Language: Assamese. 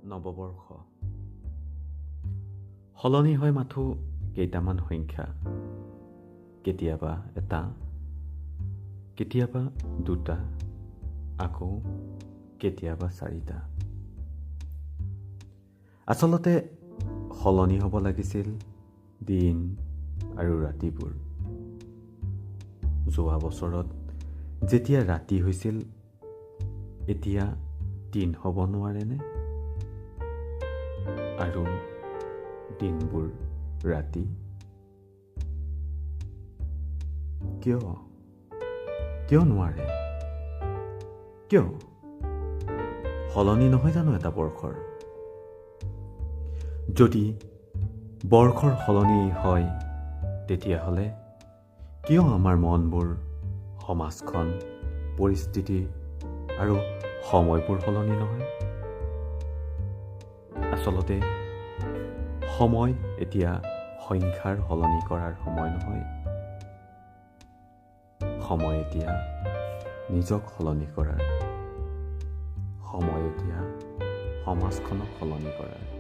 নৱবৰ্ষ সলনি হয় মাথো কেইটামান সংখ্যা, কেতিয়াবা এটা, কেতিয়াবা দুটা, আকৌ কেতিয়াবা চাৰিটা। আচলতে সলনি হ'ব লাগিছিল দিন আৰু ৰাতিবোৰ। যোৱা বছৰত যেতিয়া ৰাতি হৈছিল, এতিয়া দিন হ'ব নোৱাৰেনে? আৰু দিনবোৰ ৰাতি? কিয় নোৱাৰে? কিয়? সলনি নহয় জানো এটা বৰ্ষৰ? যদি বৰ্ষৰ সলনি হয়, তেতিয়াহ'লে কিয় আমাৰ মনবোৰ, সমাজখন, পৰিস্থিতি আৰু সময়বোৰ সলনি নহয়? আচলতে সময় এতিয়া সংখ্যাৰ সলনি কৰাৰ সময় নহয়। সময় এতিয়া নিজক সলনি কৰাৰ, সময় এতিয়া সমাজখনক সলনি কৰাৰ।